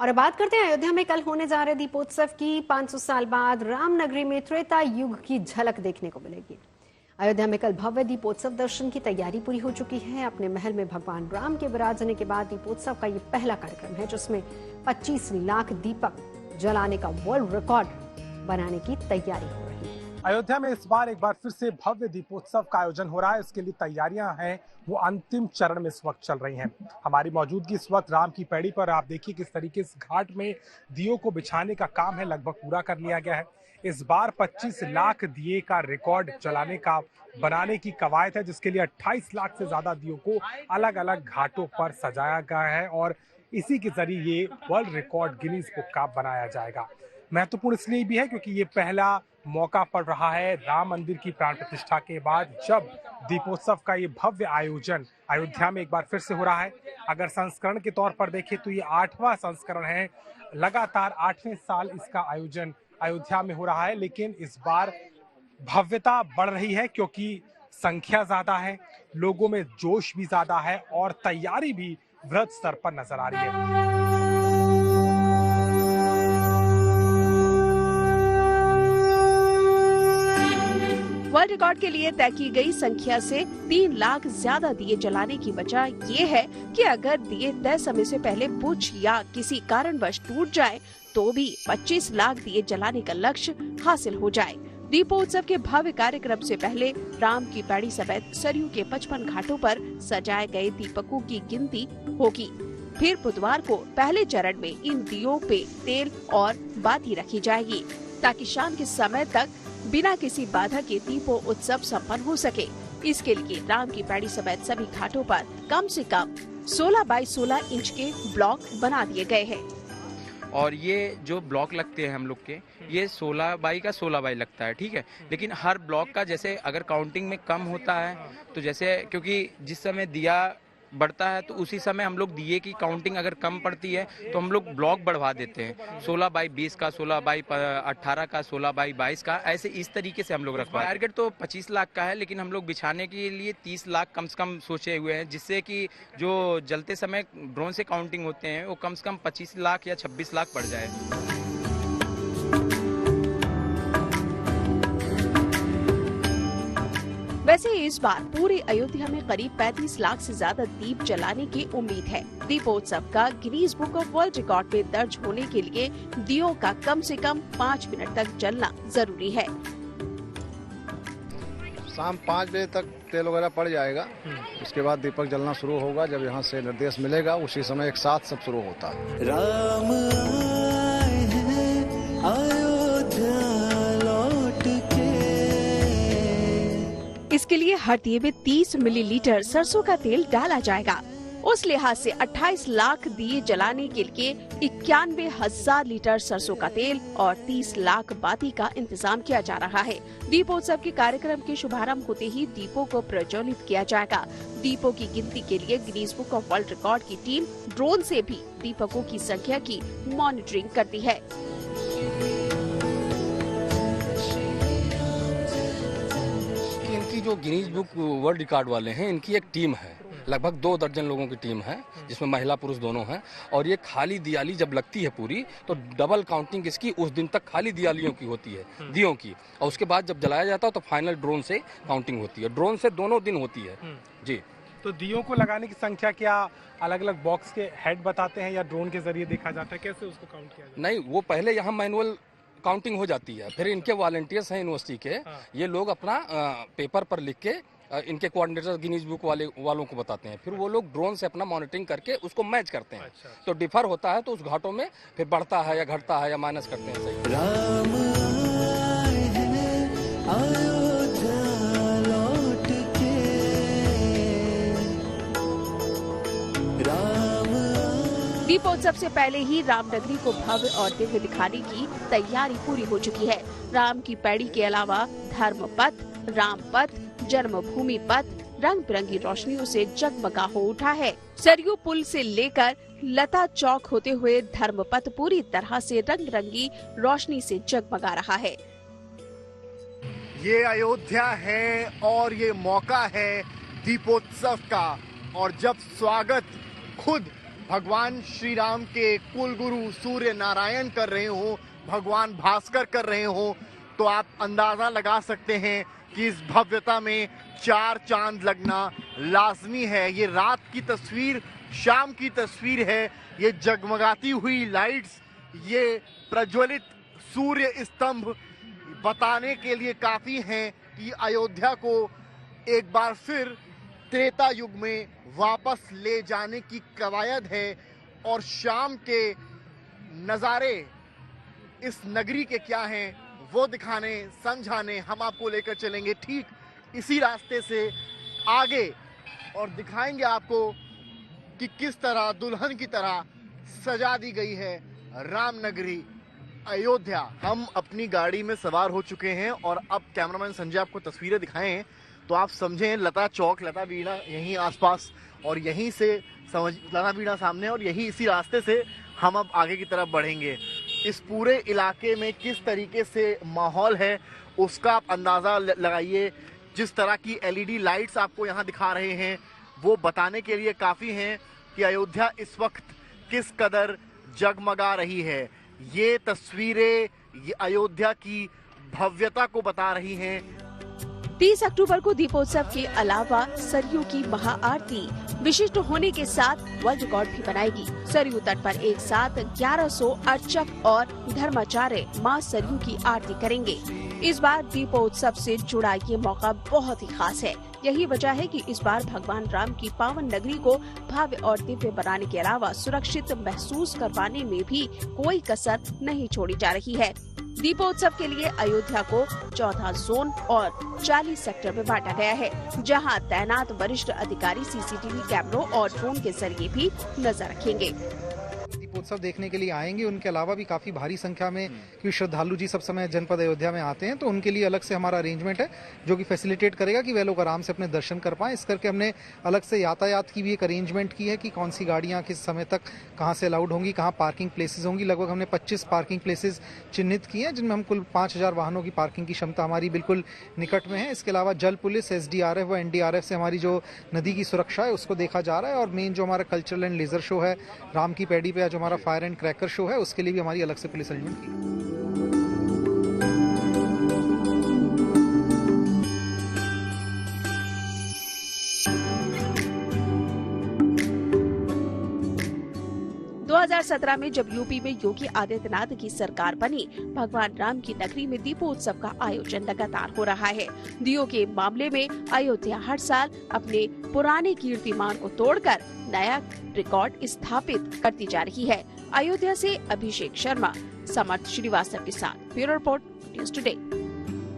और अब बात करते हैं अयोध्या में कल होने जा रहे दीपोत्सव की। 500 साल बाद रामनगरी में त्रेता युग की झलक देखने को मिलेगी। अयोध्या में कल भव्य दीपोत्सव दर्शन की तैयारी पूरी हो चुकी है। अपने महल में भगवान राम के विराजने के बाद दीपोत्सव का ये पहला कार्यक्रम है जिसमें 25 लाख दीपक जलाने का वर्ल्ड रिकॉर्ड बनाने की तैयारी हो रही है। अयोध्या में इस बार एक बार फिर से भव्य दीपोत्सव का आयोजन हो रहा है। इसके लिए तैयारियां हैं वो अंतिम चरण में इस वक्त चल रही हैं। हमारी मौजूदगी इस वक्त राम की पैड़ी पर। आप देखिए किस तरीके से घाट में दियों को बिछाने का काम है लगभग पूरा कर लिया गया है। इस बार 25 लाख दिए का रिकॉर्ड जलाने का बनाने की कवायद है जिसके लिए 28 लाख से ज्यादा दियों को अलग अलग घाटों पर सजाया गया है और इसी के जरिए ये वर्ल्ड रिकॉर्ड गिनीज बुक का बनाया जाएगा। महत्वपूर्ण इसलिए भी है क्योंकि ये पहला मौका पड़ रहा है राम मंदिर की प्राण प्रतिष्ठा के बाद जब दीपोत्सव का ये भव्य आयोजन अयोध्या में एक बार फिर से हो रहा है। अगर संस्करण के तौर पर देखें तो ये 8वां संस्करण है। लगातार 8वें साल इसका आयोजन अयोध्या में हो रहा है, लेकिन इस बार भव्यता बढ़ रही है क्योंकि संख्या ज्यादा है, लोगों में जोश भी ज्यादा है और तैयारी भी वृहद स्तर पर नजर आ रही है। वर्ल्ड रिकॉर्ड के लिए तय की गई संख्या से 3 लाख ज्यादा दिए जलाने की वजह ये है कि अगर दिए तय समय से पहले बुझ या किसी कारणवश टूट जाए तो भी 25 लाख दिए जलाने का लक्ष्य हासिल हो जाए। दीपोत्सव के भव्य कार्यक्रम से पहले राम की पैड़ी समेत सरयू के 55 घाटों पर सजाए गए दीपकों की गिनती होगी। फिर बुधवार को पहले चरण में इन दियों पे तेल और बाती रखी जाएगी ताकि शाम के समय तक बिना किसी बाधा के दीपो उत्सव संपन्न हो सके। इसके लिए राम की पैड़ी समेत सभी घाटों पर कम से कम 16 बाई 16 इंच के ब्लॉक बना दिए गए हैं। और ये जो ब्लॉक लगते हैं हम लोग के, ये 16 बाई का 16 बाई लगता है, ठीक है। लेकिन हर ब्लॉक का जैसे अगर काउंटिंग में कम होता है तो जैसे क्योंकि जिस समय दिया बढ़ता है तो उसी समय हम लोग दिए की काउंटिंग अगर कम पड़ती है तो हम लोग ब्लॉक बढ़वा देते हैं। 16 बाई 20 का, 16 बाई 18 का, 16 बाई 22 का, ऐसे इस तरीके से हम लोग रखवा। टारगेट तो 25 लाख का है लेकिन हम लोग बिछाने के लिए 30 लाख कम से कम सोचे हुए हैं, जिससे कि जो जलते समय ड्रोन से काउंटिंग होते हैं वो कम से कम 25 लाख या 26 लाख पड़ जाए। वैसे इस बार पूरे अयोध्या में करीब 35 लाख से ज्यादा दीप जलाने की उम्मीद है। दीपोत्सव का Guinness book of world record में दर्ज होने के लिए दियों का कम से कम 5 मिनट तक जलना जरूरी है। शाम 5 बजे तक तेल वगैरह पड़ जाएगा, उसके बाद दीपक जलना शुरू होगा। जब यहाँ से निर्देश मिलेगा उसी समय एक साथ सब शुरू होता है। राम आए हैं अयोध्या लौट के। इसके लिए हर दिए में 30 मिलीलीटर सरसों का तेल डाला जाएगा। उस लिहाज से 28 लाख दिए जलाने के लिए 91,000 लीटर सरसों का तेल और 30 लाख बाती का इंतजाम किया जा रहा है। दीपोत्सव के कार्यक्रम के शुभारंभ होते ही दीपों को प्रज्वलित किया जाएगा। दीपों की गिनती के लिए Guinness book of world record की टीम ड्रोन से भी दीपकों की संख्या की मॉनिटरिंग करती है। इनकी जो गिनीज बुक वर्ल्ड रिकॉर्ड वाले हैं, इनकी एक टीम है, लगभग 2 दर्जन लोगों की टीम है जिसमें महिला पुरुष दोनों हैं। और ये खाली दियाली जब लगती है पूरी तो डबल काउंटिंग इसकी उस दिन तक खाली दियालियों की होती है, दियों की, और उसके बाद जब जलाया जाता है तो फाइनल ड्रोन से काउंटिंग होती है। ड्रोन से दोनों दिन होती है जी। तो दियों को लगाने की संख्या क्या अलग अलग बॉक्स के हेड बताते हैं या ड्रोन के जरिए देखा जाता है, कैसे उसको काउंट किया जाता है? नहीं, वो पहले यहाँ मैनुअल काउंटिंग हो जाती है, फिर इनके वॉलंटियर्स हैं यूनिवर्सिटी के, ये लोग अपना पेपर पर लिख के इनके कोऑर्डिनेटर गिनीज बुक वालों को बताते हैं, फिर वो लोग ड्रोन से अपना मॉनिटरिंग करके उसको मैच करते हैं। अच्छा। तो डिफर होता है तो उस घाटों में फिर बढ़ता है या घटता है या माइनस करते हैं। सही। राम आए हैं अयोध्या लौट के। राम दीपोत्सव से पहले ही रामनगरी को भव्य और दिव्य दिखाने की तैयारी पूरी हो चुकी है। राम की पैड़ी के अलावा धर्म पथ, राम पथ, जन्मभूमि पथ रंग बिरंगी रोशनियों से जगमगा हो उठा है। सरयू पुल से लेकर लता चौक होते हुए धर्मपथ पूरी तरह से रंग बिरंगी रोशनी से जगमगा रहा है। ये अयोध्या है और ये मौका है दीपोत्सव का, और जब स्वागत खुद भगवान श्री राम के कुलगुरु सूर्य नारायण कर रहे हो, भगवान भास्कर कर रहे हो, तो आप अंदाजा लगा सकते हैं कि इस भव्यता में 4 चांद लगना लाजमी है। ये रात की तस्वीर, शाम की तस्वीर है। ये जगमगाती हुई लाइट्स, ये प्रज्वलित सूर्य स्तंभ बताने के लिए काफी हैं कि अयोध्या को एक बार फिर त्रेता युग में वापस ले जाने की कवायद है। और शाम के नज़ारे इस नगरी के क्या हैं वो दिखाने, समझाने हम आपको लेकर चलेंगे ठीक इसी रास्ते से आगे और दिखाएंगे आपको कि किस तरह दुल्हन की तरह सजा दी गई है रामनगरी अयोध्या। हम अपनी गाड़ी में सवार हो चुके हैं और अब कैमरामैन संजय आपको तस्वीरें दिखाएं तो आप समझें लता चौक, लता बीड़ा यहीं आसपास और यहीं से समझ लता बीड़ा सामने और यही इसी रास्ते से हम अब आगे की तरफ बढ़ेंगे। इस पूरे इलाके में किस तरीके से माहौल है उसका आप अंदाज़ा लगाइए। जिस तरह की LED लाइट्स आपको यहाँ दिखा रहे हैं वो बताने के लिए काफ़ी हैं कि अयोध्या इस वक्त किस कदर जगमगा रही है। ये तस्वीरें ये अयोध्या की भव्यता को बता रही हैं। 30 अक्टूबर को दीपोत्सव के अलावा सरयू की महाआरती विशिष्ट होने के साथ वर्ल्ड रिकॉर्ड भी बनाएगी। सरयू तट पर एक साथ 1100 अर्चक और धर्माचार्य मां सरयू की आरती करेंगे। इस बार दीपोत्सव से जुड़ा ये मौका बहुत ही खास है। यही वजह है कि इस बार भगवान राम की पावन नगरी को भव्य और दिव्य बनाने के अलावा सुरक्षित महसूस करवाने में भी कोई कसर नहीं छोड़ी जा रही है। दीपोत्सव के लिए अयोध्या को 14 जोन और 40 सेक्टर में बांटा गया है, जहां तैनात वरिष्ठ अधिकारी CCTV कैमरों और ड्रोन के जरिए भी नजर रखेंगे। दीपोत्सव देखने के लिए आएंगे। उनके अलावा भी काफी भारी संख्या में क्योंकि श्रद्धालु जी सब समय जनपद अयोध्या में आते हैं, तो उनके लिए अलग से हमारा अरेंजमेंट है जो कि फैसिलिटेट करेगा कि वे लोग आराम से अपने दर्शन कर पाएं। इस करके हमने अलग से यातायात की भी एक अरेंजमेंट की है कि कौन सी गाड़ियां किस समय तक कहां से अलाउड होंगी, कहां पार्किंग प्लेसेस होंगी। लगभग हमने 25 पार्किंग प्लेसेस चिन्हित किए हैं जिनमें हम कुल 5000 वाहनों की पार्किंग की क्षमता हमारी बिल्कुल निकट में है। इसके अलावा जल पुलिस, SDRF व NDRF से हमारी जो नदी की सुरक्षा है उसको देखा जा रहा है। और मेन जो हमारा कल्चरल एंड लेजर शो है राम की पैड़ी पे, जो हमारा फायर एंड क्रैकर शो है, उसके लिए भी हमारी अलग से पुलिस अरेंजमेंट की। 2017 में जब यूपी में योगी आदित्यनाथ की सरकार बनी, भगवान राम की नगरी में दीपोत्सव का आयोजन लगातार हो रहा है। दियों के मामले में अयोध्या हर साल अपने पुराने कीर्तिमान को तोड़कर नया रिकॉर्ड स्थापित करती जा रही है। अयोध्या से अभिषेक शर्मा, समर्थ श्रीवास्तव के साथ ब्यूरो रिपोर्ट, न्यूज़ टुडे।